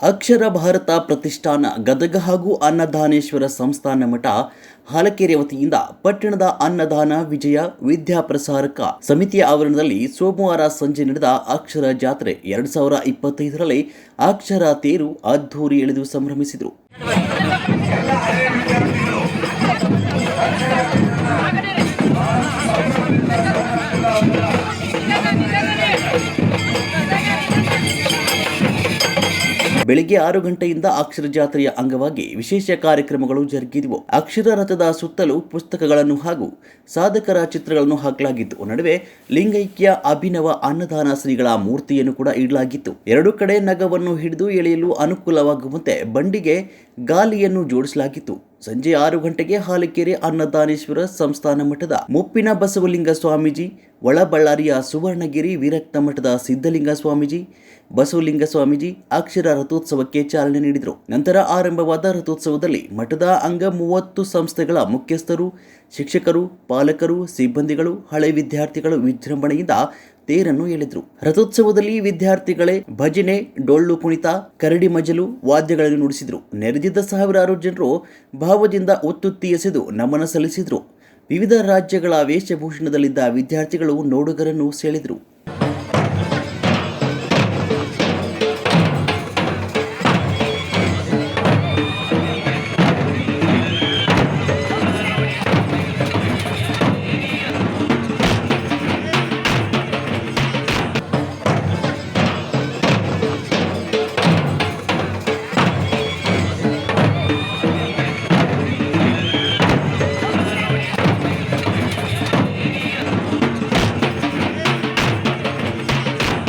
ಅಕ್ಷರ ಭಾರತ ಪ್ರತಿಷ್ಠಾನ ಗದಗ ಹಾಗೂ ಅನ್ನದಾನೇಶ್ವರ ಸಂಸ್ಥಾನ ಮಠ ಹಾಲಕೆರೆ ವತಿಯಿಂದ ಪಟ್ಟಣದ ಅನ್ನದಾನ ವಿಜಯ ವಿದ್ಯಾಪ್ರಸಾರಕ ಸಮಿತಿಯ ಆವರಣದಲ್ಲಿ ಸೋಮವಾರ ಸಂಜೆ ನಡೆದ ಅಕ್ಷರ ಜಾತ್ರೆ 2025ರಲ್ಲಿ ಅಕ್ಷರ ತೇರು ಅದ್ಧೂರಿ ಎಳೆದು ಸಂಭ್ರಮಿಸಿದರು. ಬೆಳಿಗ್ಗೆ 6 ಗಂಟೆಯಿಂದ ಅಕ್ಷರ ಜಾತ್ರೆಯ ಅಂಗವಾಗಿ ವಿಶೇಷ ಕಾರ್ಯಕ್ರಮಗಳು ಜರುಗಿದವು. ಅಕ್ಷರ ರಥದ ಸುತ್ತಲೂ ಪುಸ್ತಕಗಳನ್ನು ಹಾಗೂ ಸಾಧಕರ ಚಿತ್ರಗಳನ್ನು ಹಾಕಲಾಗಿತ್ತು. ನಡುವೆ ಲಿಂಗೈಕ್ಯ ಅಭಿನವ ಅನ್ನದಾನ ಶ್ರೀಗಳ ಮೂರ್ತಿಯನ್ನು ಕೂಡ ಇಡಲಾಗಿತ್ತು. ಎರಡು ಕಡೆ ನಗವನ್ನು ಹಿಡಿದು ಎಳೆಯಲು ಅನುಕೂಲವಾಗುವಂತೆ ಬಂಡಿಗೆ ಗಾಲಿಯನ್ನು ಜೋಡಿಸಲಾಗಿತ್ತು. ಸಂಜೆ 6 ಗಂಟೆಗೆ ಹಾಲಕೆರೆ ಅನ್ನದಾನೇಶ್ವರ ಸಂಸ್ಥಾನ ಮಠದ ಮುಪ್ಪಿನ ಬಸವಲಿಂಗ ಸ್ವಾಮೀಜಿ, ಒಳಬಳ್ಳಾರಿಯ ಸುವರ್ಣಗಿರಿ ವಿರಕ್ತ ಮಠದ ಸಿದ್ಧಲಿಂಗ ಸ್ವಾಮೀಜಿ, ಬಸವಲಿಂಗ ಸ್ವಾಮೀಜಿ ಅಕ್ಷರ ರಥೋತ್ಸವಕ್ಕೆ ಚಾಲನೆ ನೀಡಿದರು. ನಂತರ ಆರಂಭವಾದ ರಥೋತ್ಸವದಲ್ಲಿ ಮಠದ ಅಂಗ 30 ಸಂಸ್ಥೆಗಳ ಮುಖ್ಯಸ್ಥರು, ಶಿಕ್ಷಕರು, ಪಾಲಕರು, ಸಿಬ್ಬಂದಿಗಳು, ಹಳೆ ವಿದ್ಯಾರ್ಥಿಗಳು ವಿಜೃಂಭಣೆಯಿಂದ ತೇರನ್ನು ಎಳೆದರು. ರಥೋತ್ಸವದಲ್ಲಿ ವಿದ್ಯಾರ್ಥಿಗಳೇ ಭಜನೆ, ಡೊಳ್ಳು ಕುಣಿತ, ಕರಡಿ ಮಜಲು ವಾದ್ಯಗಳನ್ನು ನುಡಿಸಿದರು. ನೆರೆದಿದ್ದ ಸಾವಿರಾರು ಜನರು ಭಾವದಿಂದ ಒತ್ತುತ್ತಿ ಎಸೆದು ನಮನ ಸಲ್ಲಿಸಿದರು. ವಿವಿಧ ರಾಜ್ಯಗಳ ವೇಷಭೂಷಣದಲ್ಲಿದ್ದ ವಿದ್ಯಾರ್ಥಿಗಳು ನೋಡುಗರನ್ನು ಸೆಳೆದರು.